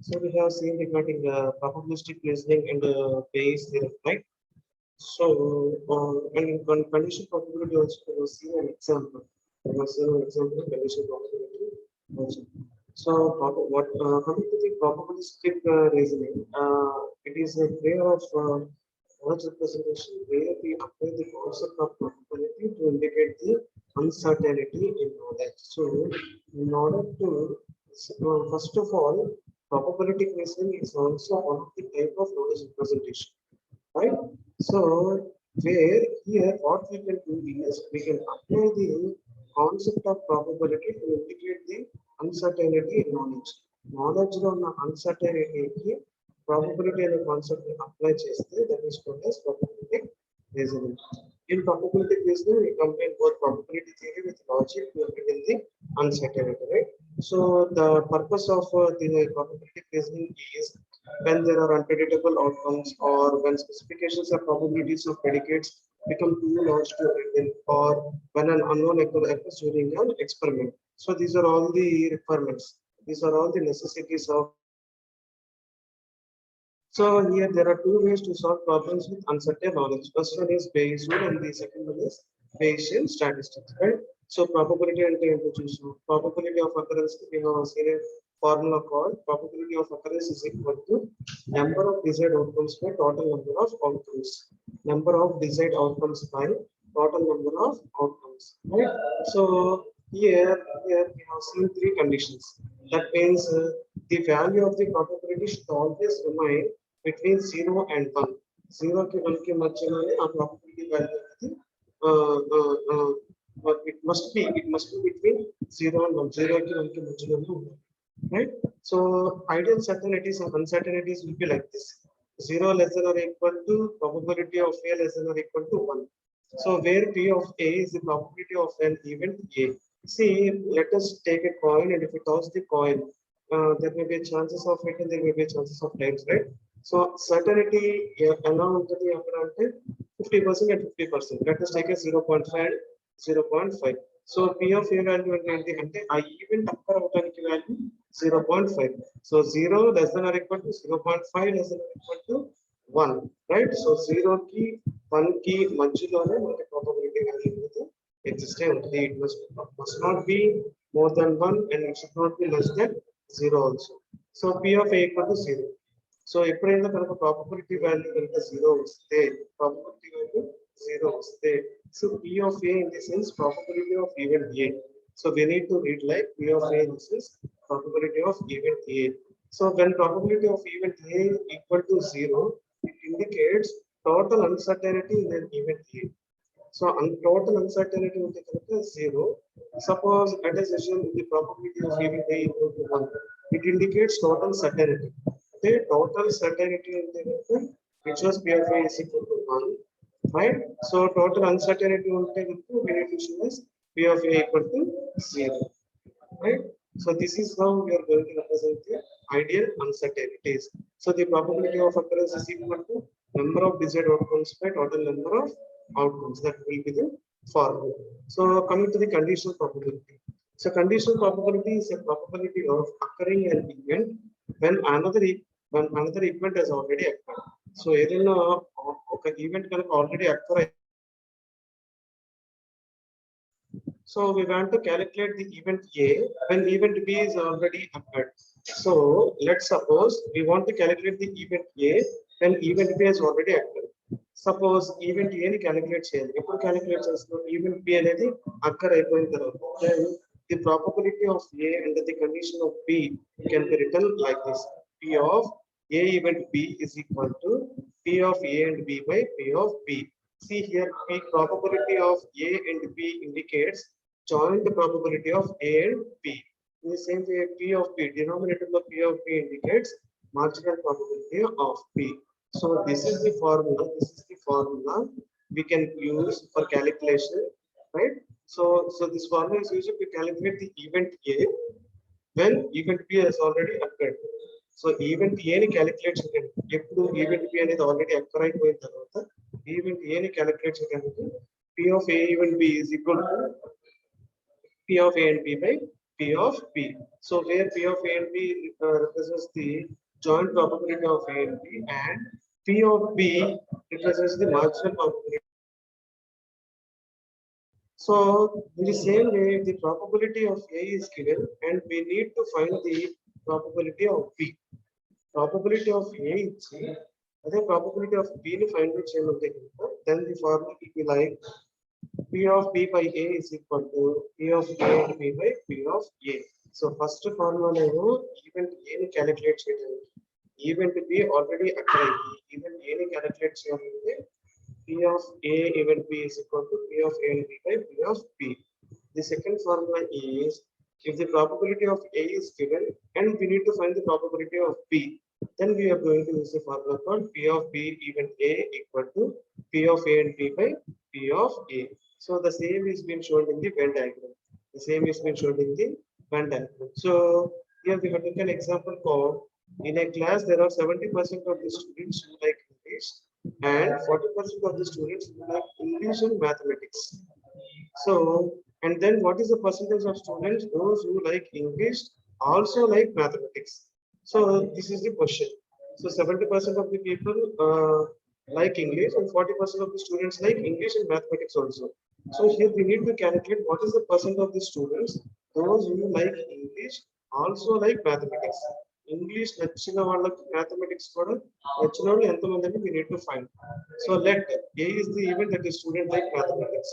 So we have seen regarding probabilistic reasoning and Bayes theorem, right? So and in condition probability also we have seen an example. We have seen an example of condition probability also. So coming to the probabilistic reasoning, it is a way of knowledge representation where we apply the concept of probability to indicate the uncertainty in knowledge. So in order to first of all, probabilistic reasoning is also one of the type of knowledge representation, right? So where here what we can do is we can apply the concept of probability to indicate the uncertainty in knowledge. Knowledge లో ఉన్న uncertainty probability అనే concept ని apply చేస్తే that is called as probabilitic reasoning. In probabilitic reasoning, we combine both probability theory with logic to reveal the uncertainty, right? So the purpose of the probabilitic reasoning is when there are unpredictable outcomes or when specifications or probabilities of predicates become too large to reveal or when an unknown occurs during an experiment. So these are all the requirements. These are all the necessities of. So here there are two ways to solve problems with uncertain knowledge. First one is Bayes rule and the second one is Bayesian statistics, right? So probability and probability of occurrence, we have seen a formula called probability of occurrence is equal to number of desired outcomes by total number of outcomes. Number of desired outcomes by total number of outcomes, right? So here we have seen three conditions. That means the value of the probability should always remain between 0 and 1. 0 ki 1 ki madhyalone aa probability value anedi but it must be between 0 and 1. 0 ki 1 ki madhyalone undaలి, right? So ideal certainties and uncertainties will be like this: 0 less than or equal to probability of A less than or equal to 1. So where P of A is the probability of an event A. See, let us take a coin, and if we toss the coin, there may be chances of it and there may be chances of times, right? So certainty ఎలా ఉంటుంది అక్కడ అంటే 50% and 50%. Let us take a 0.5 and 0.5. So P of A value ఏంటి అంటే ఆ event అక్కర్ అవడానికి value 0.5. So 0 less than or equal to 0.5 less than or equal to 1, right? So 0 కి 1 కి మధ్యలోనే మనకి probability value అనేది exist అయి ఉంటుంది. It must not be more than 1 and it should not be less than 0 also. So P of A equal to 0. So ఎప్పుడైనా కనుక probability value కనుక 0 వస్తే probability value 0 వస్తే so P of A in this sense probability of event A. So we need to read like P of A in this is probability of event A. So when probability of event A equal to 0, it indicates total uncertainty in an event A. So total uncertainty ఉంటే కనుక 0. Suppose let us assume the probability of event A equal to 1. It indicates total certainty. The total certainty ఉంటే కనుక which was P of A is equal to 1, right? So total uncertainty ఉంటే కనుక we need to choose P of A equal to 0, right? So this is how we are going to represent the ideal uncertainties. So the probability of occurrence is equal to number of desired outcomes by total number of outcomes. That will be the formula. So coming to the conditional probability. So conditional probability is a probability of occurring an event when another event has already occurred. So ఏదైనా ఒక event కనుక already అక్కర్. So we want to calculate the event A when event B is already occurred. So let's suppose we want to calculate the event A when event B has already occurred. Suppose event A ni calculate చేయాలి. ఎప్పుడు calculate చేస్తాం? Event B అనేది occur అయిపోయిన తర్వాత. Then the probability of A under the condition of B can be written like this: P of A event B is equal to P of A and B by P of B. See here, P probability of A and B indicates joint probability of A and B. In the same way, P of B, denominator of P of B indicates marginal probability of B. So this is the formula. This is the formula we can use for calculation, right? So this formula is used to calculate the event A when event B has already occurred. So event A ni calculate చేయండి. ఎప్పుడు event B అనేది already occur అయిపోయిన తర్వాత event A ni calculate చేయడానికి P of A event B is equal to P of A and B by P of P. So where P of A and B represents the joint probability of A and B, and P of B represents the marginal probability. So in the same way, the probability of A is given, and we need to find the probability of B. Probability of A is the probability of B to find which then the formula will be like P of B by A is equal to P of A and B by P of A. So first formula event A ni calculate cheyalım. Event B already occurred. Event A ni calculate cheyalante P of A event B is equal to P of A and B by P of B. The second formula is if the probability of A is given and we need to find the probability of B, then we are going to use the formula called P of B event A equal to P of A and B by P of A. So the same is being shown in the Venn diagram. The same is being shown in the Venn diagram. So here we have taken an example called in a class there are 70% of the students who like English and 40% of the students who like English and mathematics. So and then what is the percentage of students those who like English also like mathematics? So this is the question. So 70% of the people like English and 40% of the students like English and mathematics also. So here we need to calculate what is the percent of the students those who like English also like mathematics. English నచ్చిన వాళ్ళకి mathematics కూడా నచ్చిన వాళ్ళు ఎంతమంది అని we need to find. So let A is the event that is student like mathematics.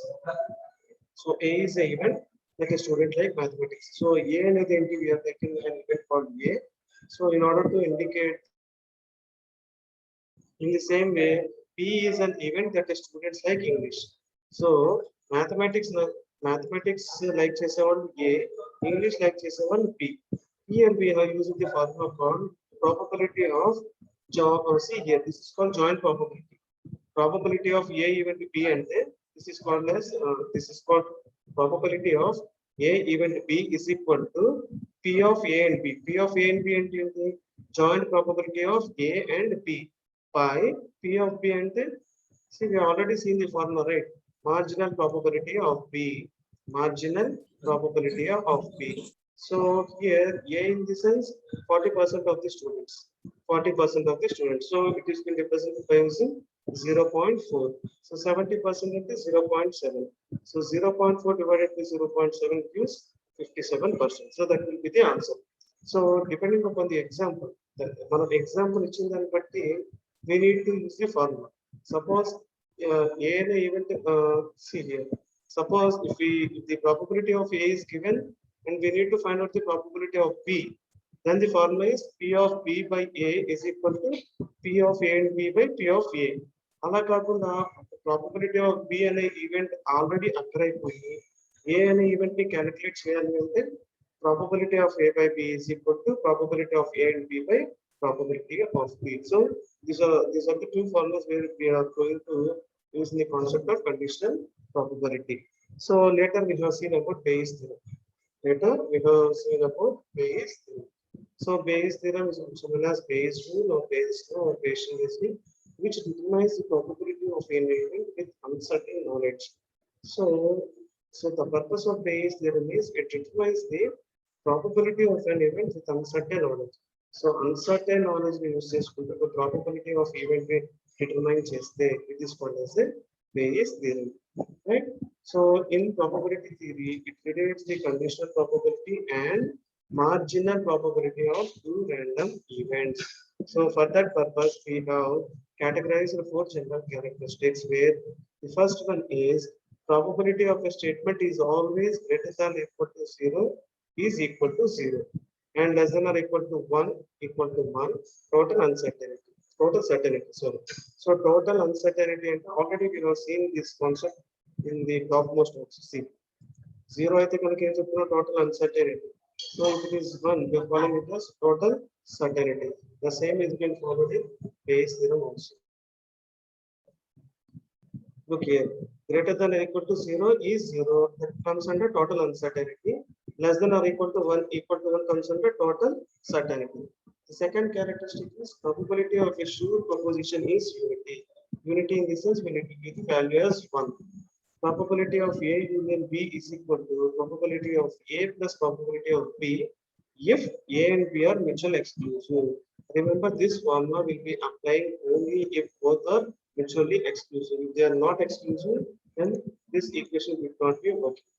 So A is the event that a student like mathematics. So A అనేది ఏంటి we are taking an event called A. So in order to indicate in the same way, P is an event that a students like English. So mathematics like చేసేవాళ్ళు A, English like చేసేవాళ్ళు P. Here we are using the formula called probability of see here this is called joint probability. Probability of A event B and A. This is called as this is called probability of A event B is equal to P of A and B. P of A and B and the joint probability of A and B by P of B and see we have already seen the formula, right? Marginal probability of B. Marginal probability of B. So here A in the sense 40% of the students. 40% of the students. So it is been represented by using 0.4. So 70% is 0.7. So 0.4 divided by 0.7 gives 57%. So that will be the answer. So depending upon the example, one example we need to use the formula. Suppose A event see here. Suppose if the probability of A is given and we need to find out the probability of B, then the formula is P of B by A is equal to P of A and B by P of A. అలా కాకుండా probability of B అనే event already అక్కర్ అయిపోయి ఏ అనే event ని calculate చేయాలి అంటే probability of A by B is equal to probability of A and B by probability of B. So these are the two formulas where we are going to use the concept of conditional probability. So later we have seen about Bayes theorem. Later we have seen about Bayes theorem. So Bayes theorem is also known as Bayes rule or Bayes law or Bayesian reasoning, which determines the probability of an event with uncertain knowledge. So the purpose of Bayes theorem is it determines the probability of an event with uncertain knowledge. So uncertain knowledge we use the probability of event we determine it is called as a Bayes theorem, right? So in probability theory, it relates the conditional probability and marginal probability of two random events. So for that purpose, we have categorized 4 general characteristics where the first one is probability of a statement is always greater than or equal to 0 is equal to 0 and less than or equal to 1 equal to 1 total uncertainty. Total certainty. So total uncertainty, and already we have seen this concept in the topmost box. See, 0 అయితే కనుక ఏం చెప్తున్నా total uncertainty. So if it is 1, we are calling it as total certainty. The same is being followed in Bayes theorem also. Look here, greater than or equal to 0 is 0. That comes under total uncertainty. Less than or equal to 1 comes under total certainty. The second characteristic is probability of a sure proposition is unity. Unity in the sense we need to give the value as 1. probability of A union B is equal to probability of A plus probability of B if A and B are mutually exclusive. Remember, this formula will be applying only if both are mutually exclusive. If they are not exclusive, then this equation will not be working.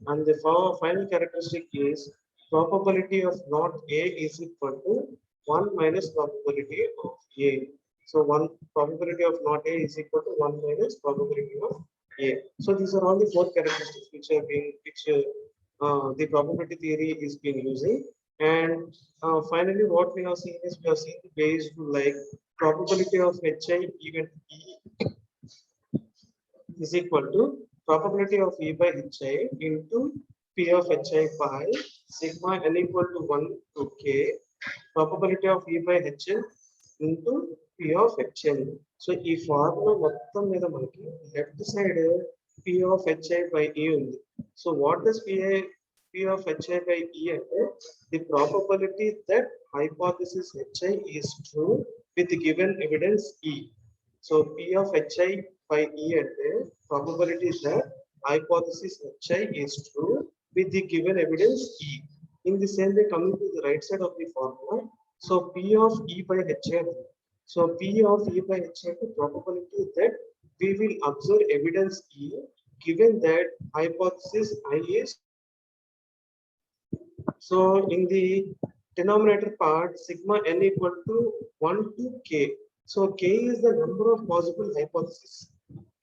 And the final characteristic is probability of not A is equal to 1 minus probability of A. So one probability of not A is equal to 1 minus probability of A. So these are all the four characteristics which are being the probability theory is being using. And finally, what we have seen is we have seen based like probability of HI event E is equal to probability of E by Hi into P of Hi by sigma n equal to 1 to K probability of E by Hn into P of Hn. So ఈ formula మొత్తం మీద మనకి left side P of Hi by E ఉంది. So what does P of Hi by E అంటే the probability that hypothesis Hi is true with given evidence E. So P of Hi by E and probability that hypothesis Hi is true with the given evidence E. In the same way, coming to the right side of the formula, so P of E by Hi. So P of E by Hi the probability that we will observe evidence E given that hypothesis I is. So in the denominator part, sigma n equal to 1 to K. So K is the number of possible hypotheses.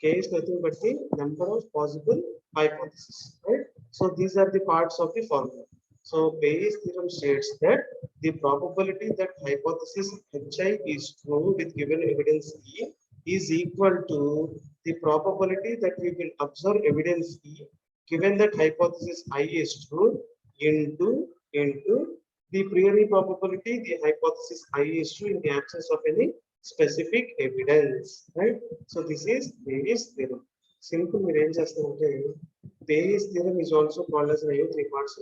K is nothing but the number of possible hypotheses, right? So these are the parts of the formula. So Bayes' theorem states that the probability that hypothesis Hi is true with given evidence E is equal to the probability that we will observe evidence E given that hypothesis I is true into the priori probability the hypothesis I is true in the absence of any specific evidence, right? So this is Bayes' theorem. Simple range as the Bayes' theorem is also called as an three parts.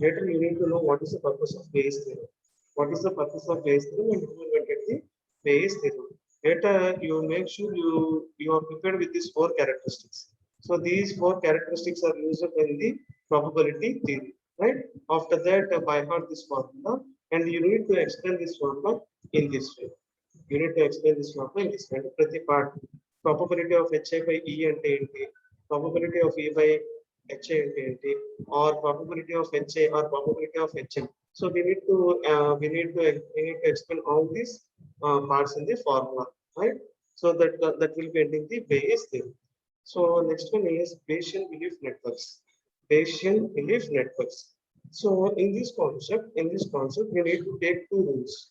Later you need to know what is the purpose of Bayes' theorem. What is the purpose of Bayes' theorem and who will get the Bayes' theorem. Later you make sure you are prepared with these four characteristics. So these four characteristics are used in the probability theory, right? After that, by heart this formula, and you need to explain this formula in this way. You need to explain this formula in this way. Prati part probability of Hi by E and ante, probability of E by Hi and ante, or probability of Hi or probability of Hn. So we need to explain all these parts in the formula, right? So that will be ending the Bayes theorem. So next one is Bayesian belief networks. Bayesian belief networks. So in this concept, we need to take two rules.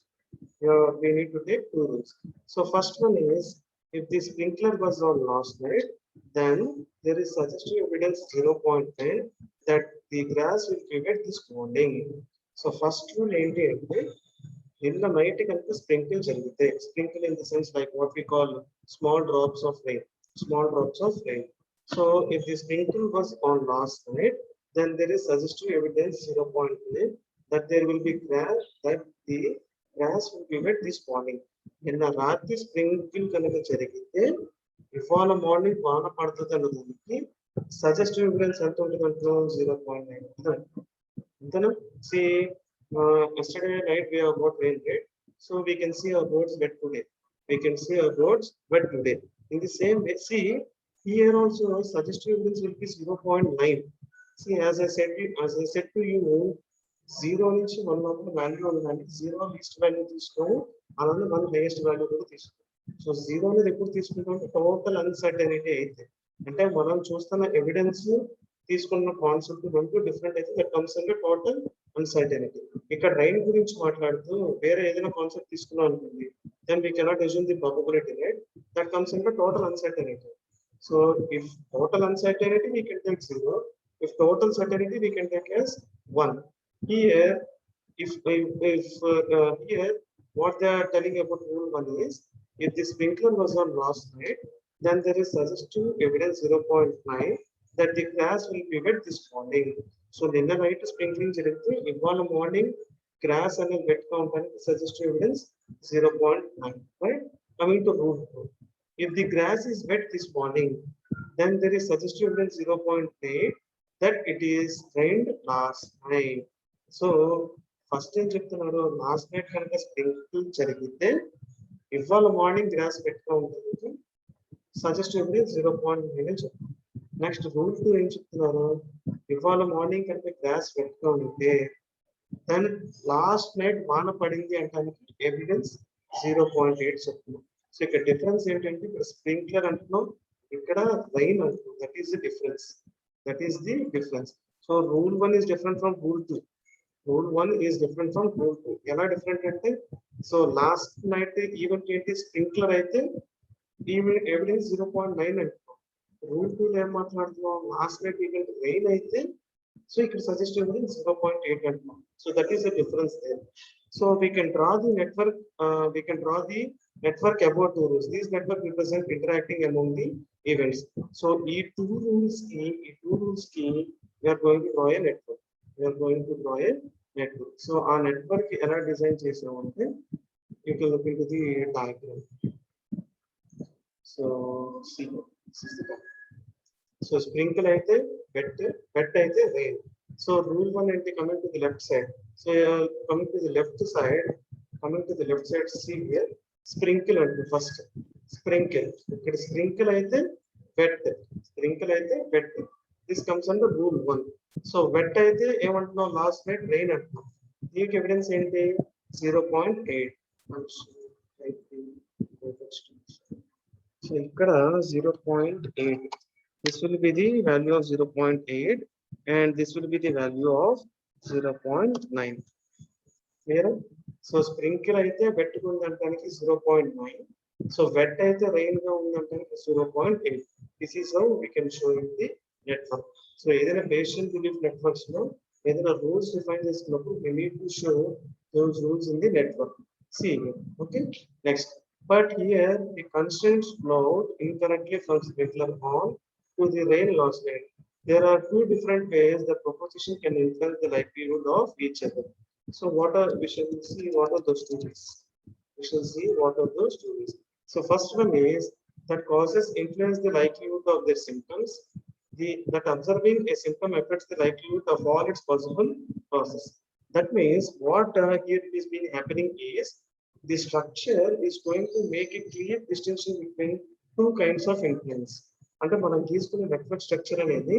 We need to take two rules. So first one is if the sprinkler was on last night, then there is suggestive evidence 0.9 that the grass will pivot this morning. So first rule ఏంటి అంటే నిన్న night కనుక sprinkle జరిగితే sprinkle in the sense like what we call small drops of rain. So if the sprinkle was on last night, then there is suggestive evidence 0.9 that there will be grass that the grass will be wet this morning. నిన్న రాత్రి sprinkle కనుక జరిగితే ఇవాళ morning వాన పడుతుంది అన్నదానికి suggestive evidence ఎంత ఉంటుంది అంటున్నాం 0.9. అంతేనా? See, yesterday night we have got rain, right? So we can see our roads wet today. In the same way, see here also suggestive evidence will be 0.9. See, as I said to you, 0 నుంచి 1 లోపల value ఉండాలి. 0 least value తీసుకోవాలి, అలానే 1 highest value కూడా తీసుకోవాలి. So 0 అనేది ఎప్పుడు తీసుకుంటాం అంటే టోటల్ అన్సర్టెనిటీ అయితే, అంటే మనం చూస్తున్న ఎవిడెన్స్ తీసుకున్న కాన్సెప్ట్ రెండు డిఫరెంట్ అయితే that comes under total uncertainty. ఇక్కడ రైన్ గురించి మాట్లాడుతూ వేరే ఏదైనా కాన్సెప్ట్ తీసుకున్నాం అనుకోండి, then we cannot assume the probability, right? That comes under total uncertainty. So if total uncertainty we can take 0, if total certainty we can take as 1. Here here what they are telling about rule 1 is if the sprinkler was on last night, then there is suggestive evidence 0.9 that the grass will be wet this morning. So నిన్న night sprinkling జరిగితే ఇవాళ morning gross అనేది wet గా ఉండడానికి suggestive evidence 0.9, right? Coming to rule 2, if the grass is wet this morning, then there is suggested evidence 0.8 that it is rained last night. So first time చెప్తున్నారు last night కనుక sprinkle జరిగితే ఇవాళ morning gross పెట్టుకో ఉంటుంది suggest evidence 0.9 అని చెప్తాను. Next rule 2 ఏం చెప్తున్నారు ఇవాళ మార్నింగ్ కనుక గ్రాస్ పెట్టుకో ఉంటే దెన్ లాస్ట్ నైట్ వాన పడింది అంటానికి ఎవిడెన్స్ 0.8 చెప్తున్నాం. సో ఇక్కడ డిఫరెన్స్ ఏంటంటే ఇక్కడ స్ప్రింక్లర్ అంటున్నాం ఇక్కడ రైన్ అంటున్నాం. That is the difference. That is the difference. So rule 1 is different from rule 2. Rule 1 is different from rule 2. ఎలా డిఫరెంట్ అంటే సో లాస్ట్ నైట్ ఈవెంట్ ఏంటి స్ప్రింక్లర్ అయితే ఈవెంట్ ఎవిడెన్స్ 0.9 అంటున్నాం. రూల్ 2 ఏం మాట్లాడుతున్నాం లాస్ట్ నైట్ ఈవెంట్ రైన్ అయితే so ఇక్కడ suggest evidence 0.8 అంటున్నాం. So that is the difference there. So we can draw the network. We can draw the network about two rules. These network represent interacting among the events. So these two rules key, we are going to draw a network. We are going to draw a network. So our network ఎలా design చేసామంటే you can look into the diagram. So see, this is the diagram. So sprinkle అయితే wet అయితే rain. So rule 1 and coming to the left side. So coming to the left side, see here sprinkle and first sprinkle. Okay, sprinkle అయితే wet. This comes under rule 1. So wet అయితే ఏమంటున్నాం last night rain అంటున్నాం. దీనికి evidence ఏంటి 0.8. So ఇక్కడ 0.8. This will be the value of 0.8 and this will be the value of 0.9. Clear? So sprinkle అయితే wet గా ఉందంటానికి 0.9. So wet అయితే rain గా ఉందంటానికి 0.8. This is how we can show in the network. So ఏదైనా patient belief networks లో ఏదైనా rules define చేసుకున్నప్పుడు we need to show those rules in the network. See here. Okay. Next. But here the constraint flowed incorrectly from sprinkler on to the rain last night. There are two different ways that proposition can influence the likelihood of each other. So we shall see what are those two ways. So first one is that causes influence the likelihood of their symptoms. That observing a symptom affects the likelihood of all its possible causes. That means what here is been happening is the structure is going to make a clear distinction between two kinds of influence. అంటే మనం తీసుకునే network structure అనేది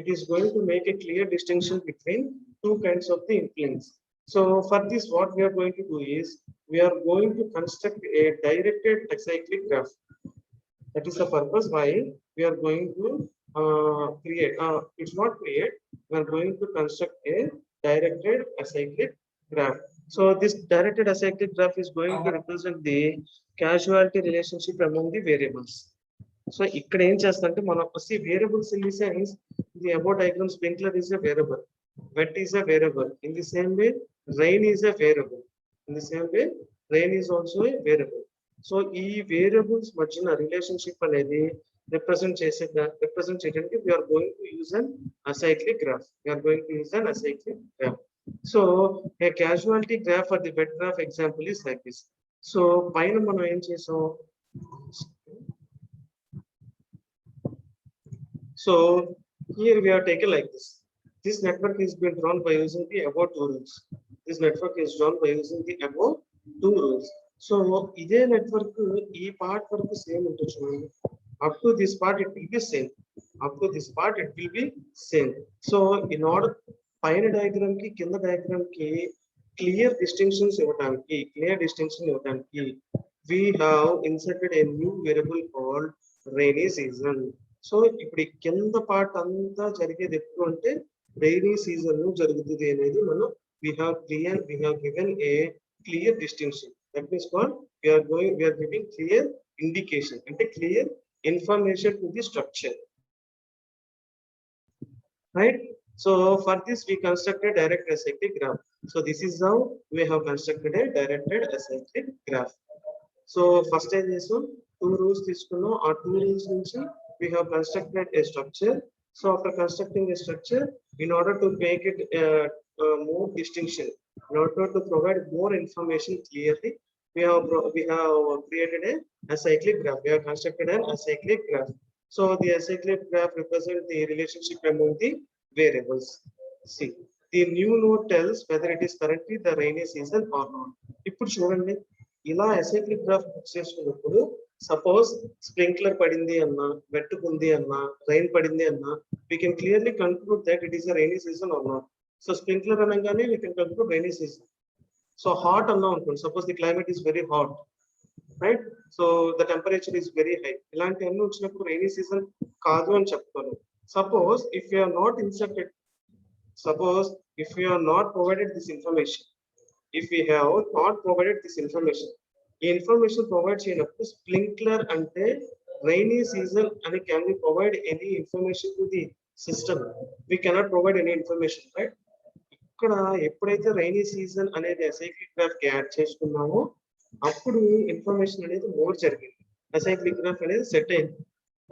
it is going to make a clear distinction between two kinds of the influence. So for this what we are going to do is we are going to construct a directed acyclic graph. That is the purpose why we are going to create we are going to construct a directed acyclic graph. So this directed acyclic graph is going to represent the causality relationship among the variables. So ఇక్కడ ఏం చేస్తుందంటే మనం see variables in the sense the above diagram sprinkler is a variable, wet is a variable. In the same way rain is a variable. Is also a variable. So ఈ variables మధ్యన relationship అనేది represent చేయడానికి we are going to use an acyclic graph. So a causality graph for the wet graph example is like this. So పైన మనం ఏం చేసాం So here we are taken like this. This network is being drawn by using the above two rules. So ఇదే network ఈ part వరకు same ఉంటుంది చూడండి. Up to this part it will be same. So in order పైన diagram కి కింద diagram కి clear distinctions ఇవ్వడానికి we have inserted a new variable called rainy season. So ఇప్పుడు ఈ కింద పార్ట్ అంతా జరిగేది ఎప్పుడు అంటే రైనీ సీజన్ లో జరుగుతుంది అనేది మనం we have given a clear distinction. That means what we are giving clear indication and a clear information to the structure, right? So for this we constructed direct acyclic graph. So this is how we have constructed a directed acyclic graph. So first time is two rules తీసుకున్నాం. ఆ two rules నుంచి we have constructed a structure. So after constructing a structure, in order to make it more distinction, in order to provide more information clearly, we have created a acyclic graph. We have constructed an acyclic graph. So the acyclic graph represents the relationship among the variables. See, the new node tells whether it is currently the rainy season or not. ఇప్పుడు చూడండి, ఇలా acyclic graph చేసుకున్నప్పుడు suppose sprinkler పడింది అన్నా, వెట్టుకుంది అన్నా, rain పడింది అన్నా, we can clearly conclude that it is a rainy season or not. So sprinkler అనగానే we can conclude rainy season. So hot అన్నా అనుకోండి, suppose the climate is very hot, right? So the temperature is very high. ఇలాంటి అన్ని వచ్చినప్పుడు rainy season కాదు అని చెప్తాను. Suppose if you are not inserted, suppose if you are not provided this information, if we have not provided this information, ఈ information provide చేయనప్పుడు sprinkler అంటే rainy season అని can we provide any information to the system? We cannot provide any information, right? ఇక్కడ ఎప్పుడైతే rainy season అనేది acyclic graph కి add చేసుకున్నామో అప్పుడు ఇన్ఫర్మేషన్ అనేది మోర్ జరిగింది, అసైక్లిక్ గ్రాఫ్ అనేది సెట్ అయింది,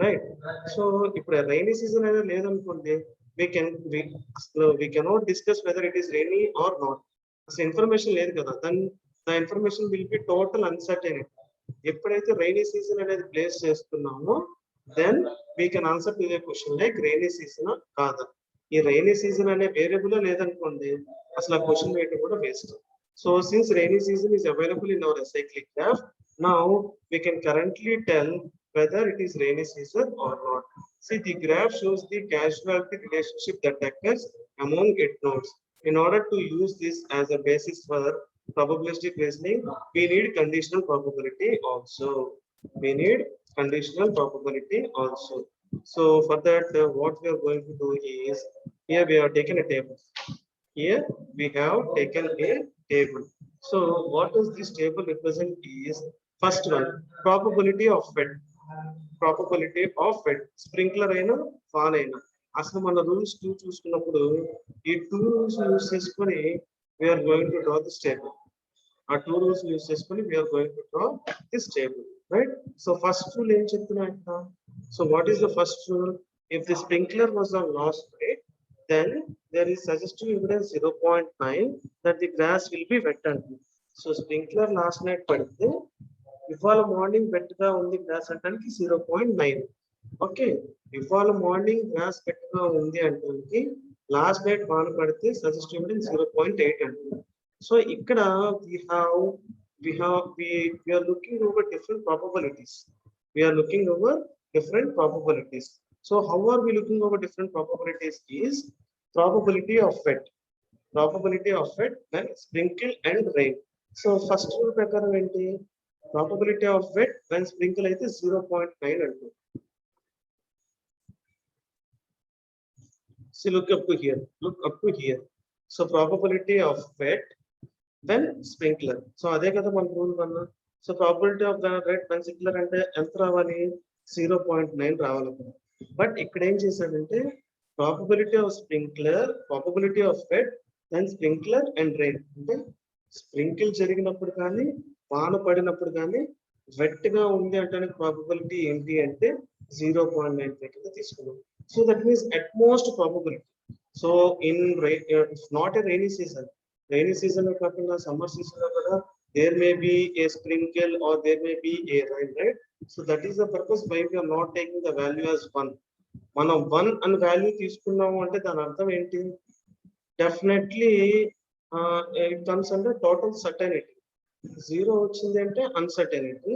రైట్? సో ఇప్పుడు రైనీ సీజన్ అనేది లేదనుకోండి, we cannot discuss whether it is rainy or not. అసలు ఇన్ఫర్మేషన్ లేదు కదా, then the information will be total uncertainty. ఎప్పుడైతే రైనీ సీజన్ అనేది ప్లేస్ చేస్తున్నామో then we can answer to the question like rainy season కాదా. ఈ రైనీ సీజన్ అనే variable లేదనుకోండి, అసలు ఆ క్వశ్చన్ వేయటం కూడా waste. So since rainy season is available in our acyclic graph, now we can currently tell whether it is rainy season or not. See, the graph shows the causality relationship that occurs among its nodes. In order to use this as a basis for probabilistic reasoning, we need conditional probability also. We need conditional probability also. So for that, what we are going to do is, here we have taken a table. Here we have taken a table. So what does this table represent is, first one, probability of wet. Probability of wet. Sprinkler అయినా fan అయినా, అసలు మన rules 2 చూసుకున్నప్పుడు ఈ 2 rules use చేసుకొని we are going to draw this table. ఆ 2 rules use చేసుకొని we are going to draw this table, right? So first rule ఏం చెప్తున్నా ఇక్కడ? So what is the first rule? If the sprinkler was on last night, then there is suggestive evidence 0.9 that the grass will be wet అంటుంది. So sprinkler last night పడితే ఇవాళ morning wet గా ఉంది gross అంటానికి 0.9. Okay, ఇవాళ morning gross wet గా ఉంది అంటానికి లాస్ట్ నైట్ వాన పడితే సజెస్టివ్ ఎవిడెన్స్ 0.8 అంటుంది. సో ఇక్కడ we are looking over different probabilities. We are looking over different probabilities. So how are we looking over different probabilities is probability of wet. Probability of wet, then sprinkle and rain. So first rule ప్రకారం ఏంటి? Probability of wet when sprinkle అయితే 0.9 అంటుంది. So look up to here. Look up to here. So probability of wet when sprinkler. So అదే కదా మన rule 1. So probability of the wet when sprinkler అంటే ఎంత రావాలి? 0.9 రావాలి. బట్ ఇక్కడ ఏం చేశాడంటే probability of sprinkler, probability of wet then sprinkler and rain. అంటే స్ప్రింకిల్ జరిగినప్పుడు కానీ వాన పడినప్పుడు కానీ వెట్ గా ఉంది అంటే ప్రాబబిలిటీ ఏంటి అంటే 0.95 కింద తీసుకున్నాం. So that means at most probability. So in not a rainy season, rainy season లో కాకుండా సమ్మర్ సీజన్ లో కూడా there may be a sprinkle or there may be a rain, right? So that is the purpose why we are not taking the value as 1. మనం 1 అని value తీసుకున్నాము అంటే దాని అర్థం ఏంటి? Definitely it comes under total certainty. 0 వచ్చింది అంటే uncertainty,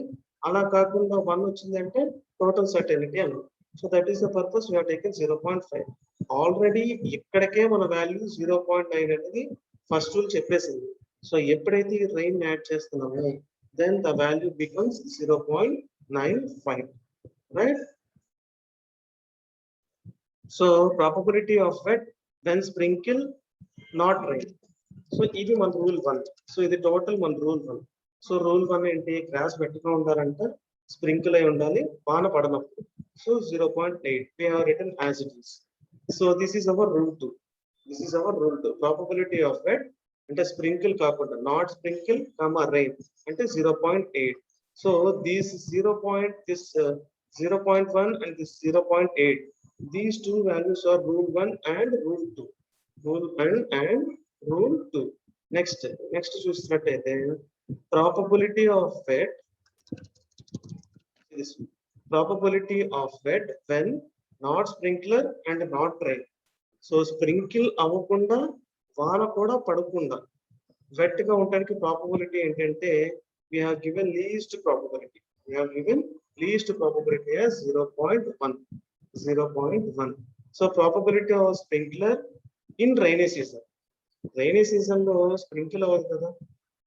అలా కాకుండా 1 వచ్చింది అంటే టోటల్ సర్టెనిటీ అని. So that is the purpose we have taken 0.5. Already ఇక్కడికే మన వాల్యూ 0.9 అనేది ఫస్ట్ రూల్ చెప్పేసింది. సో ఎప్పుడైతే రైన్ యాడ్ చేస్తున్నామో then the value becomes 0.95, right? So probability of wet when sprinkle not rain. So ఇది మన రూల్ 1. సో ఇది టోటల్ మన రూల్ 1. సో రూల్ 1 ఏంటి? గ్రాస్ వెట్గా ఉండాలంటే స్ప్రింకిల్ అయి ఉండాలి వాన పడనప్పుడు. So 0.8 we have written as it is. So this is our rule 2. This is our rule 2. Probability of wet అంటే స్ప్రింకిల్ కాకుండా నాట్ స్ప్రింకిల్ కమా రైన్ అంటే 0.8. So this 0.1 and this 0.8, these two values are rule 1 and rule 2. Rule 1 and rule 2. Next చూసినట్టయితే probability of wet, this probability of wet when not sprinkler and not rain. So sprinkle avukunda vaana kuda padukunda wet ga undaniki probability entante we have given least probability. We have given least probability as 0.1. 0.1. So probability of sprinkler in rainy season. Rainy season lo sprinkle avadu kada.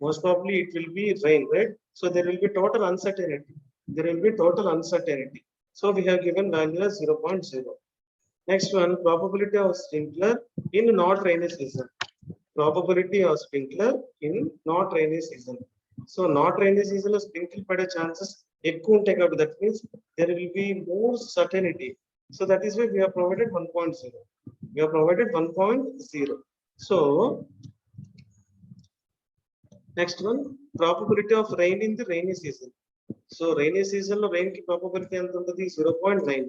Most probably it will be rain, right? So there will be total uncertainty. There will be total uncertainty. So we have given value as 0.0. Next one, probability of sprinkler in not rainy season. Probability of sprinkler in not rainy season. So not rainy season లో sprinkle పడే chances ఎక్కువ ఉంటాయి కాబట్టి that means there will be more certainty. So that is why we have provided 1.0. We have provided 1.0. So next one, probability of rain in the rainy season. So rainy season లో rain కి probability ఎంత ఉంటుంది 0.9.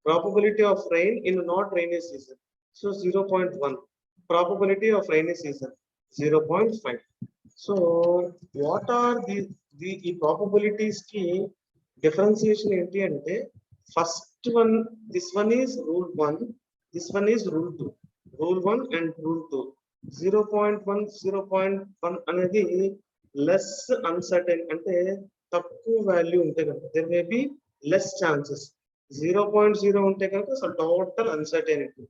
Probability of rain in not rainy season. So 0.1. Probability of rainy season 0.5. So what are the probabilities ki differentiation enti ante first one, this one is rule 1, this one is rule 2. Rule 1 and rule 2. 0.1 0.1 అనేది less uncertain ante తక్కువ value ఉంటే కనుక there may be less chances. 0.0 ఉంటే కనుక so total uncertainty.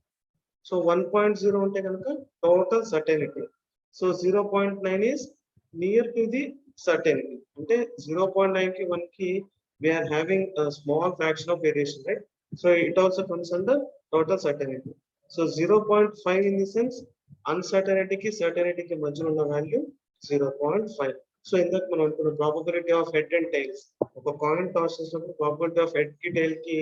So 1.0 ఉంటే కనుక total certainty. So 0.9 is near to the certainty. అంటే 0.9 కి 1 కి we are having a small fraction of variation, right? So it also comes under total certainty. So 0.5 in the sense uncertainty కి certainty కి మధ్యలో ఉన్న value 0.5. So ఇందాక మనం అనుకున్న probability of head and tiles ఒక కాయిన్ టాస్ చేసినప్పుడు probability of head కి టైల్ కి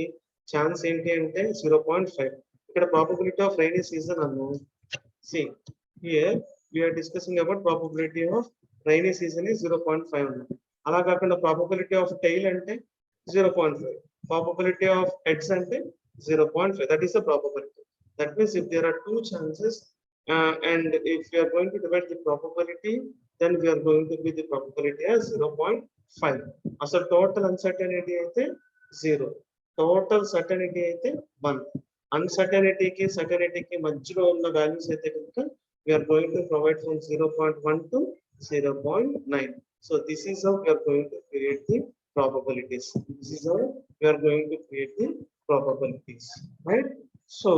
ఛాన్స్ ఏంటి అంటే 0.5. ఇక్కడ probability of rainy season Anu. See here we are discussing about probability of rainy season is 0.5 అన్నమాట. అలా కాకుండా probability of tail అంటే 0.5. Probability of heads అంటే 0.5. That is the probability. That means if there are two chances and if we are going to divide the probability, then we are going to be the probability as 0.5. అసలు total uncertainty అయితే 0. Total certainty అయితే 1. Uncertainty ki certainty ki మధ్యలో ఉన్న values అయితే కనుక we are going to provide from 0.1 to 0.9. So this is how we are going to create the probabilities. This is how we are going to create the probabilities, right? So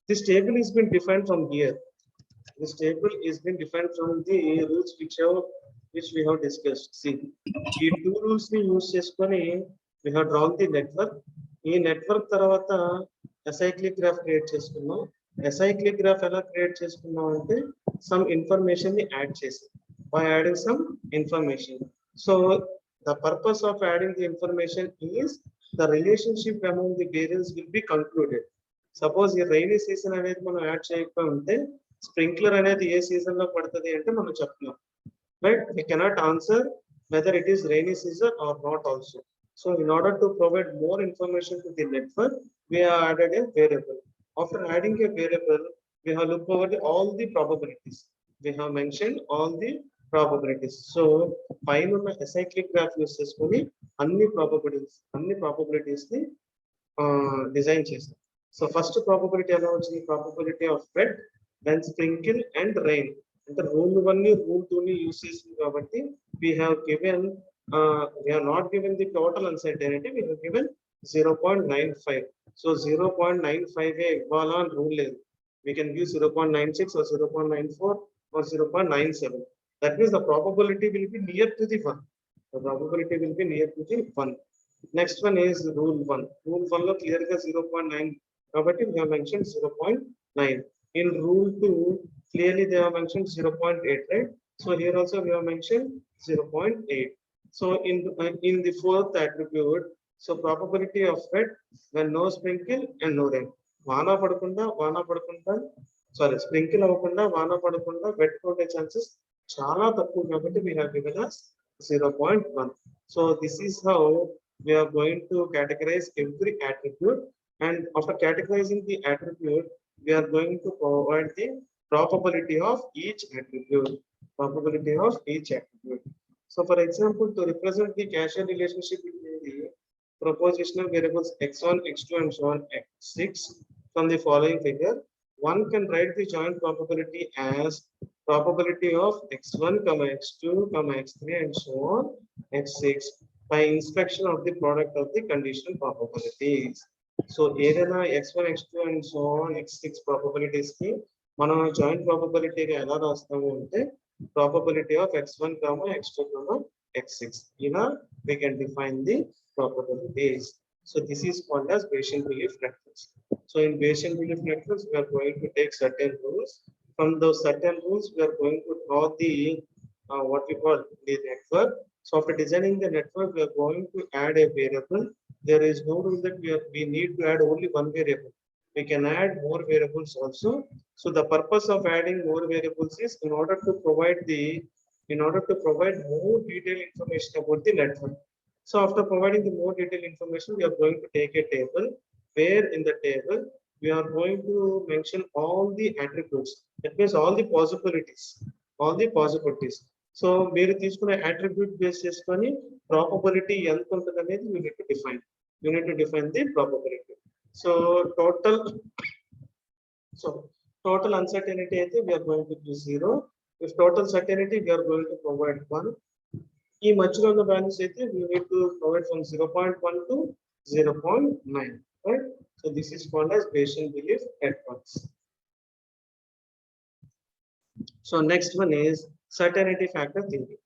this table is been defined from here. This table is been defined from the rules which we have discussed. See, ఈ two rules ni use చేసుకొని we have drawn the network. ఈ network తర్వాత acyclic graph create చేసుకున్నాం. Acyclic graph ఎలా create చేసుకున్నాం అంటే some information ని add చేసి by adding some information. So the purpose of adding the information is the relationship among the variables will be concluded. Suppose ఈ rainy season అనేది మనం add చేయకపోతే ఉంటే స్ప్రింక్లర్ అనేది ఏ సీజన్ లో పడుతుంది అంటే మనం చెప్తున్నాం, right? We cannot answer whether it is rainy season or not also. So in order to provide more information to the network, we have added a variable. After adding a variable, we have looked over all the probabilities. We have mentioned all the probabilities. So పైన ఉన్న acyclic graph use చేసుకొని అన్ని probabilities ని design చేస్తాం. So first probability ఎలా వచ్చింది? Probability of wet then sprinkle and rain. అంటే rule 1 ని రూల్ 2 ని యూస్ చేసింది కాబట్టి we have not given the total uncertainty, we have given 0.95. So 0.95 ఏ ఇవ్వాలా అని రూల్ లేదు. We can give 0.96 or 0.94 or 0.97. That means the probability will be near to the 1. The probability will be near to the 1. Next one is rule 1. Rule 1 లో clear గా 0.9 కాబట్టి we have mentioned 0.9. In rule 2 clearly they have mentioned 0.8, right? So here also we have mentioned 0.8. So in the fourth attribute, so probability of wet when no sprinkle and no rain. వాన పడకుండా sorry sprinkle అవ్వకుండా వాన పడకుండా wet ఉండే chances చాలా తక్కువ కాబట్టి we have given us 0.1. So this is how we are going to categorize every attribute, and after categorizing the attribute we are going to provide the probability of each attribute. So for example, to represent the causal relationship between the propositional variables x1, x2, and so on x6 from the following figure, one can write the joint probability as probability of x1, x2, x3, and so on x6 by inspection of the product of the conditional probabilities. So ఏదైనా x1, x2, and so on x6 probabilities కి మనం joint probability ఎలా రాస్తాము అంటే probability of x1, x2, x6. We can define the probabilities. So this is called as Bayesian belief networks. So in Bayesian belief networks, we are going to take certain rules. From those certain rules, we are going to draw the what we call the network. So after designing the network, we are going to add a variable. There is no rule that we need to add only one variable. We can add more variables also. So the purpose of adding more variables is in order to provide more detailed information about the network. So after providing the more detailed information, we are going to take a table where in the table we are going to mention all the attributes. That means all the possibilities. So మీరు తీసుకునే attribute base చేసుకొని probability ఎంత ఉంటుంది అనేది you need to define. You need to define the probability. So total uncertainty అయితే we are going to do 0. If total certainty we are going to provide 1. ఈ మధ్యలో ఉన్న values అయితే we need to provide from 0.1 to 0.9. Right? So this is called as Bayesian belief networks. So next one is certainty factor theory.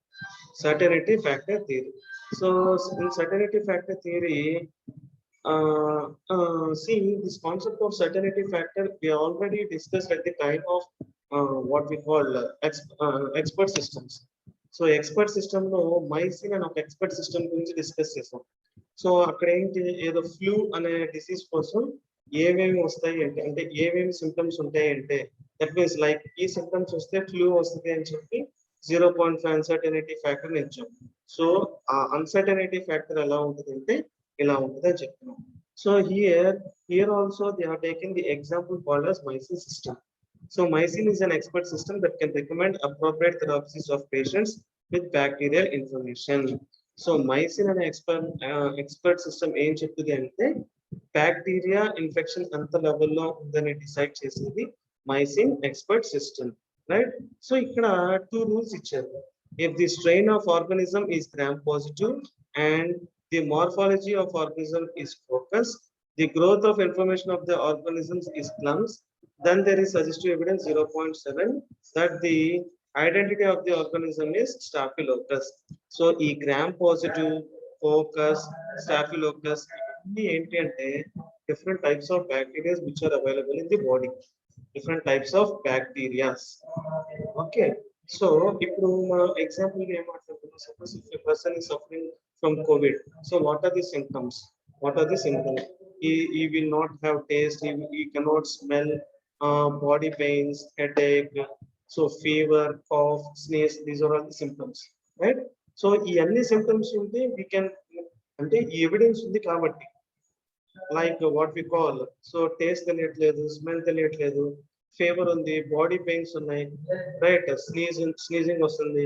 So in certainty factor theory, see this concept of certainty factor we already discussed at the time of what we call expert systems. So expert system lo mycin and expert system guరించి discuss చేసాం. So అక్కడ ఏంటి ఏదో flu అనే disease కోసం ఏమేమి వస్తాయి అంటే ఏమేమి సింటమ్స్ ఉంటాయి అంటే దట్ మీన్స్ లైక్ ఈ సింటమ్స్ వస్తే ఫ్లూ వస్తుంది అని చెప్పి 0.5 అన్సర్టనిటీ ఫ్యాక్టర్ ఇచ్చాం. సో ఆ అన్సర్టనిటీ ఫ్యాక్టర్ ఎలా ఉంటుంది అంటే ఇలా ఉంటుంది అని చెప్తున్నాం. So here also they are taking the example called as mycin system. So mycin is an expert system that can recommend appropriate therapies of patients with bacterial inflammation. So mycin అనే expert system ఏం చెప్తుంది అంటే bacteria infection ఎంత లెవెల్లో ఉందని decide చేసేది mycin expert system, right? So ఇక్కడ two rules ఇచ్చారు. If the strain of organism is gram positive and the morphology of organism is focus, the growth of inflammation of the organisms is clumps, then there is suggestive evidence 0.7 that the identity of the organism is staphylococcus. So ఈ gram positive, focus, staphylococcus ఇవన్నీ ఏంటి అంటే different types of bacteria which are available in the body. Different types of bacteria. Okay. So ఇప్పుడు example ఏం మాట్లాడుతున్నాం, suppose if a person is suffering from COVID, so what are the symptoms? He will not have taste, he cannot smell, body pains, headache, so fever, cough, sneeze, these are all the symptoms, right? So ఈ అన్ని symptoms ఉంటే we can అంటే ఈ evidence ఉంది కాబట్టి like what we call, so taste తెలియట్లేదు, smell తెలియట్లేదు, fever ఉంది, బాడీ పెయిన్స్ ఉన్నాయి, రైట్, స్నీజింగ్ వస్తుంది,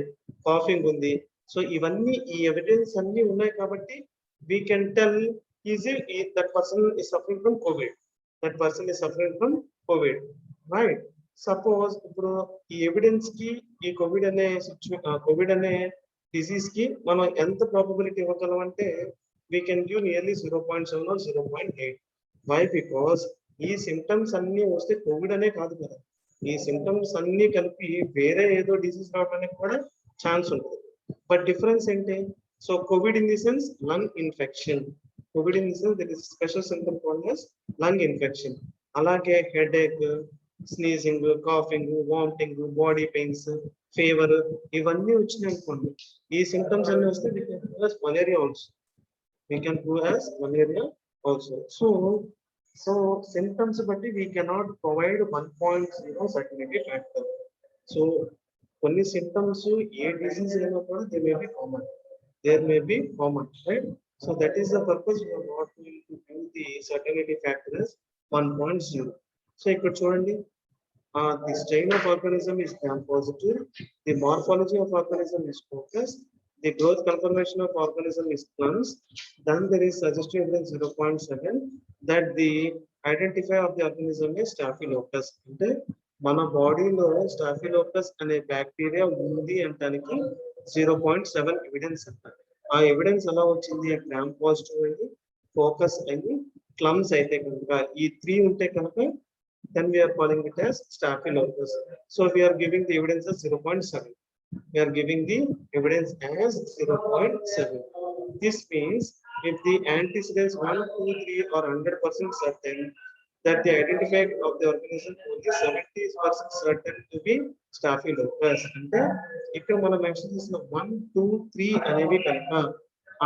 కాఫింగ్ ఉంది. సో ఇవన్నీ ఈ ఎవిడెన్స్ అన్ని ఉన్నాయి కాబట్టి we can tell easily that person is suffering from COVID, right? Suppose ఇప్పుడు ఈ ఎవిడెన్స్ కి ఈ కోవిడ్ అనే డిసీజ్ కి మనం ఎంత ప్రాబబిలిటీ ఇవ్వగలం అంటే we can give nearly 0.7 or 0.8. Why? Because ఈ సిమ్టమ్స్ అన్ని వస్తే కోవిడ్ అనే కాదు కదా, ఈ సిమ్టమ్స్ అన్ని కలిపి వేరే ఏదో డిసీజ్ రావడానికి కూడా ఛాన్స్ ఉంటుంది. బట్ డిఫరెన్స్ ఏంటి? So Covid in the sense lung infection, there is special symptom called as lung infection. అలాగే headache, sneezing, coughing, vomiting, body pains, fever ఇవన్నీ వచ్చినాయి అనుకోండి, ఈ సిమ్టమ్స్ అన్ని వస్తే we can go as malaria also. So symptoms batti we cannot provide 1.0 certainty factor. So only symptoms a disease they may be common, right? So that is the purpose we are not going to give the certainty factor as 1.0. So ikkada chudandi, the strain of organism is gram positive, the morphology of organism is focused, the growth confirmation of organism is comes, then there is suggestive evidence 0.7 that the identifier of the organism is Staphylococcus. అంటే మన బాడీలో స్టాఫిలోకస్ అనే bacteria ఉంది అంటానికి 0.7 evidence అంట. ఆ evidence ఎలా వచ్చింది? గ్రామ్ పాజిటివ్ అయింది, ఫోకస్ అయింది, క్లమ్స్ అయితే కనుక ఈ 3 ఉంటే కనుక then we are calling it as Staphylococcus. So we are giving the evidence as 0.7. We are giving the evidence as 0.7. This means if the antecedents 1, 2, 3 are 100% certain, that the identifier of the organism only 70% certain to be Staphylococcus. అంటే ఇక్కడ మనం mention చేసిన 1, 2, 3 అనేవి కనుక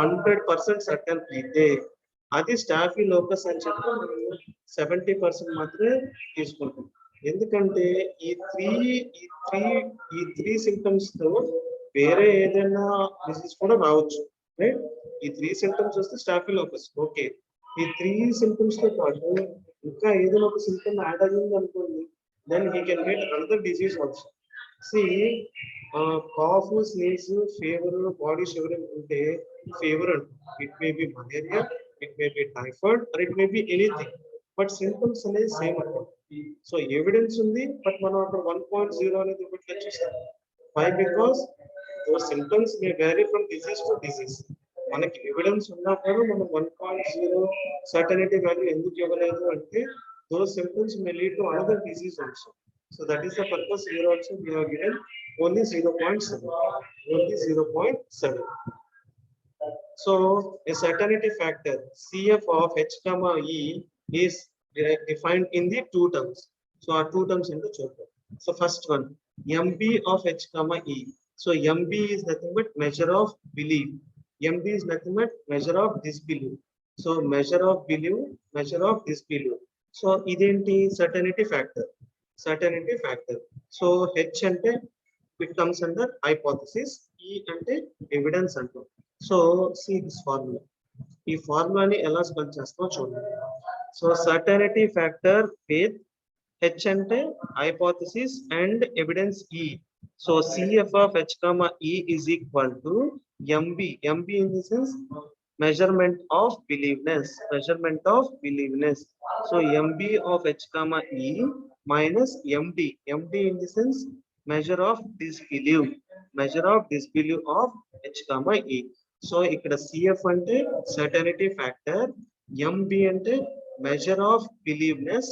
100% certain అయితే అది స్టాఫిలోకస్ అని చెప్పి మనం 70% మాత్రమే తీసుకుంటాం. ఎందుకంటే ఈ త్రీ సింటమ్స్ తో వేరే ఏదైనా డిసీజ్ కూడా రావచ్చు, రైట్? ఈ 3 సింటమ్స్ వస్తే స్టాఫిలోకస్ ఓకే. ఈ 3 సింటమ్స్ తో పాటు ఇంకా ఏదైనా ఒక సింటమ్ యాడ్ అయ్యింది అనుకోండి, then he can get another disease also. See cough, sneeze, fever, body shivering ఉంటే ఫీవర్ అంటాం. It may be malaria, it may be typhoid, or it may be anything, but symptoms అనేది same అంటాం. So evidence ఉంది, but మనం అక్కడ 1.0 అనేది ఇవ్వట్లేదు చూస్తాం. Why? Because those symptoms may vary from disease to disease. మనకి ఎవిడెన్స్ ఉన్నప్పుడు మనం 1.0 సర్టనిటీ వాల్యూ ఎందుకు ఇవ్వలేదు అంటే those symptoms may lead to another disease also. So that is the purpose here also we have given only 0.7. Only 0.7. So a certainty factor CF of H comma E is defined in the 2 terms. So our 2 terms in the chapter. So first one, MB of H comma E. So MB is nothing but measure of belief. MB is nothing but measure of disbelief. So measure of belief, measure of disbelief. So identi certainty factor. Certainty factor. So H ante it comes under hypothesis, E ante evidence antu. So see this formula. ఈ ఫార్ములాని ఎలా spell చేస్తామో చూడండి. So certainty factor with H అంటే hypothesis and evidence E. So CF of H comma E is equal to MB. MB in the sense measurement of believeness. Measurement of believeness. So MB of H comma E minus MD. MD in the sense measure of disbelief. Measure of disbelief of H comma E. So ఇక్కడ CF అంటే certainty factor, MB అంటే measure of believeness,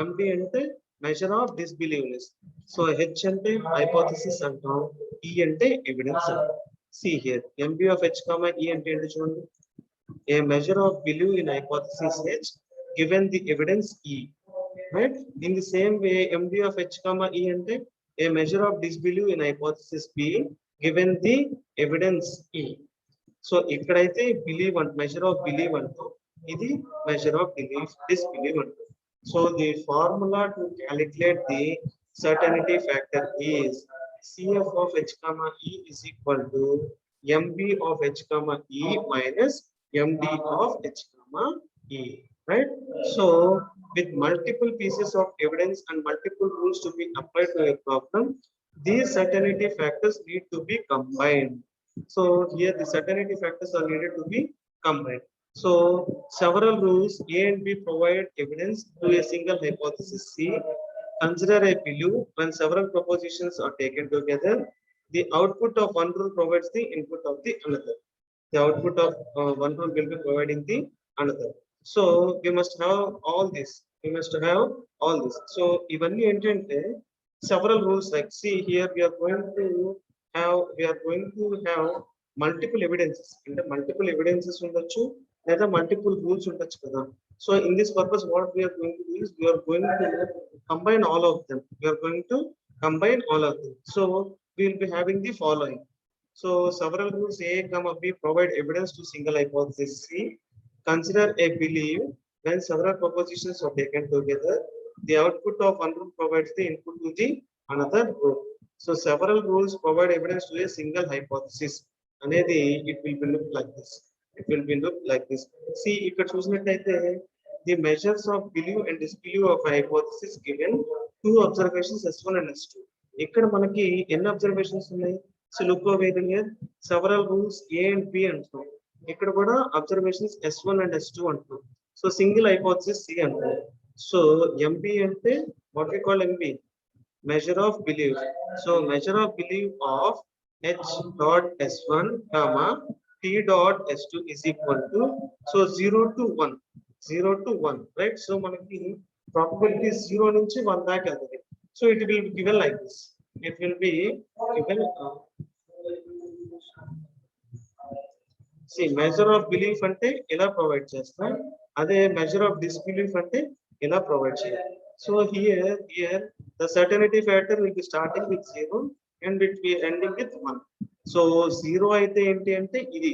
MD అంటే measure of డిస్బిలీవ్నెస్. So H అంటే hypothesis అంటాం, E అంటే evidence అంటాం. See here, MB of H comma E అంటే ఏంటి చూడండి. A measure of belief in hypothesis H given the evidence E, right? In the same way, MD of H comma E అంటే a measure of disbelief in hypothesis B given the evidence E. So ఇక్కడైతే believe అంట, measure of believe అంటూ, ఇది measure of belief, disbelieve అంటూ. So the formula to calculate the certainty factor is CF of H comma E is equal to MB of H comma E minus MD of H comma E, right? So with multiple pieces of evidence and multiple rules to be applied to a problem, these certainty factors need to be combined. So here the certainty factors are needed to be combined. So several rules A and B provide evidence to a single hypothesis C. Consider a belief when several propositions are taken together. The output of one rule provides the input of the another. The output of one rule will be providing the another. So we must have all this. We must have all this. So even entente several rules, like see here we are going to have multiple evidences. అంటే multiple evidences ఉండొచ్చు లేదా multiple rules ఉండొచ్చు కదా. So in this purpose what we are going to do is we are going to combine all of them. We are going to combine all of them. So we will be having the following. So several rules A comma B provide evidence to single hypothesis C. Consider a belief when several propositions are taken together. The output of one rule provides the input to the another rule. So several rules provide evidence to a single hypothesis. అనేది it will be look like this. It will be look like this. See ఇక్కడ చూసినట్లయితే the measures of belief and disbelief of a hypothesis given two observations S1 and S2. ఇక్కడ మనకి ఎన్ని observations ఉన్నాయి? So look over here, several rules A and B అంటున్నాం. ఇక్కడ కూడా observations S1 and S2 అంటున్నాం. So single hypothesis C అంటున్నాం. So MB అంటే what we call MB, measure of belief. So measure of belief of H dot S1 comma T dot S2 is equal to, so 0 to 1, 0 to 1, right? So మనకి probability 0 నుంచి 1 దాకా వెళ్తుంది. So it will be given like this. It will be given see measure of belief అంటే ఇలా provide చేస్తాం, అదే measure of disbelief అంటే ఇలా ప్రొవైడ్ చేయాలి. So here the certainty factor will be starting with 0 and it will be ending with 1. So 0 అయితే ఏంటి అంటే ఇది,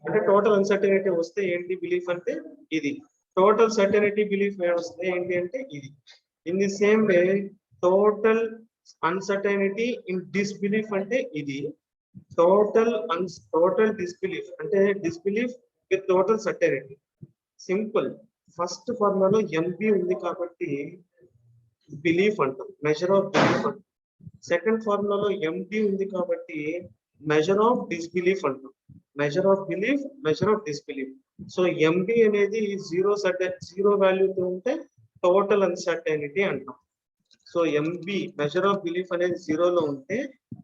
అంటే టోటల్ అన్సర్టనిటీ వస్తే ఏంటి బిలీఫ్ అంటే ఇది, టోటల్ సర్టనిటీ బిలీఫ్ వస్తే ఏంటి అంటే ఇది. In the same way total uncertainty in disbelief అంటే ఇది, టోటల్ డిస్బిలీఫ్ అంటే disbelief with total certainty. Simple, first ఫార్ములాలో ఎంబీ ఉంది కాబట్టి బిలీఫ్ అంటాం, మెజర్ ఆఫ్ బిలీఫ్ అంటాం. సెకండ్ ఫార్ములాలో ఎండి ఉంది కాబట్టి మెజర్ ఆఫ్ డిస్బిలీఫ్ అంటాం, measure of belief, measure of disbelief. So MB అనేది జీరో వాల్యూతో ఉంటే టోటల్ అన్సర్టనిటీ అంటాం. So MB measure of belief అనేది 0లో ఉంటే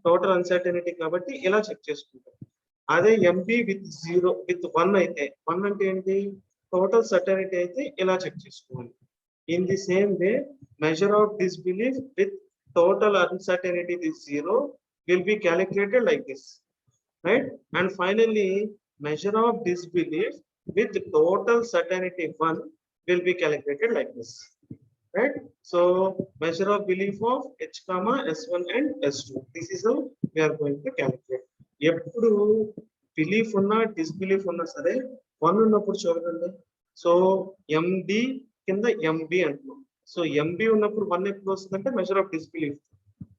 టోటల్ అన్సర్టనిటీ కాబట్టి ఇలా చెక్ చేసుకుంటాం. అదే ఎంబి విత్ 0 విత్ 1 అయితే, 1 అంటే ఏంటి టోటల్ సర్టనిటీ అయితే ఇలా చెక్ చేసుకోవాలి. In the same way, measure of disbelief with total uncertainty is 0 will be calculated like this, right? And finally, measure of disbelief with total certainty 1 will be calculated like this, right? So measure of belief of H comma S1 and S2. This is how we are going to calculate. ఎప్పుడు belief ఉన్నా disbelief ఉన్నా సరే 1 ఉన్నప్పుడు చూడండి. So ఎండి కింద MB అంటున్నాం. So MB ఉన్నప్పుడు 1 ఎప్పుడు వస్తుందంటే మెజర్ ఆఫ్ డిస్బిలీఫ్.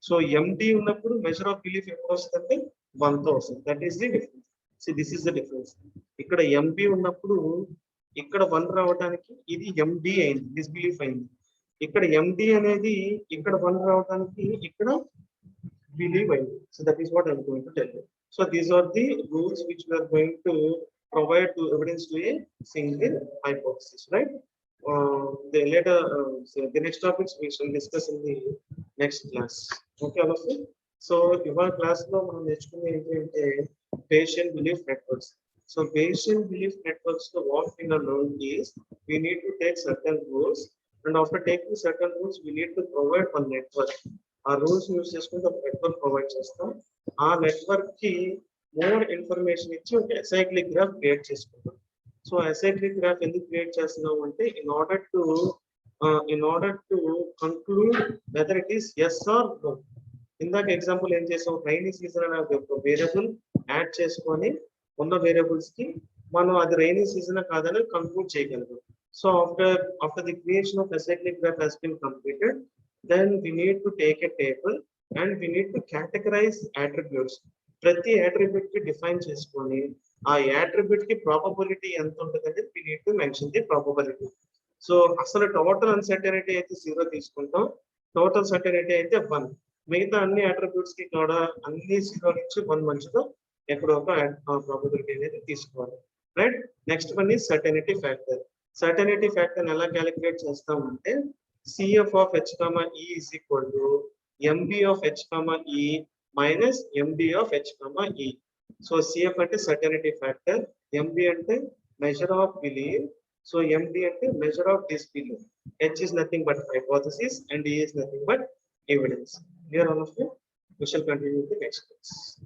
సో ఎండి ఉన్నప్పుడు మెజర్ ఆఫ్ బిలీఫ్ ఎప్పుడు వస్తుందంటే 1తో వస్తుంది. That is the difference. So this is the difference. ఇక్కడ ఎంబి ఉన్నప్పుడు ఇక్కడ 1 రావడానికి ఇది ఎండి అయింది, డిస్బిలీఫ్ అయింది. ఇక్కడ ఎండి అనేది ఇక్కడ 1 రావడానికి ఇక్కడ బిలీవ్ అయింది. So that is what I am going to tell you. So these are the rules which we are going to provide to evidence to a single hypothesis, right? The later the next topics we shall discuss in the next class. Okay, all of you. So ivar class lo manam nechukunne enti patient belief networks. So patient belief networks lo what we are learning is we need to take certain rules, and after taking certain rules we need to provide one network. Our rules use chesukoni the network provide chestam. Aa network ki more information ఇచ్చి ఒక acyclic graph create చేసుకుంటాం. So acyclic graph ఎందుకు create చేస్తున్నాం అంటే in order to conclude whether it is yes or no. ఇందాక example ఏం చేసాం, rainy season అనే ఒక వేరియబుల్ యాడ్ చేసుకొని ఉన్న వేరియబుల్స్ కి మనం అది రైనీ సీజన్ కాదని కంక్లూడ్ చేయగలుగుతాం. So after the creation of acyclic graph has been completed, then we need to take a table and we need to categorise attributes. ప్రతి అట్రిబ్యూట్ కి డిఫైన్ చేసుకొని ఆ అట్రిబ్యూట్ కి ప్రాబబిలిటీ ఎంత ఉంటుందంటే we need to mention the probability. So అసలు total uncertainty అయితే 0 తీసుకుంటాం, టోటల్ సర్టనిటీ అయితే 1. మిగతా అన్ని అట్రిబ్యూట్స్ కి కూడా అన్ని 0 నుంచి 1 మధ్యలో ఎక్కడో ఒక ప్రాబబిలిటీ అనేది తీసుకోవాలి, right? Next one is certainty factor. Certainty factor ఎలా క్యాలిక్యులేట్ చేస్తామంటే CF of H comma E is equal to MB of H comma E minus MD of H comma E. So CF అంటే certainty factor, MB అంటే measure of belief, so MD అంటే measure of disbelief. H is nothing but hypothesis and E is nothing but evidence. Clear all of you? We shall continue with the next class.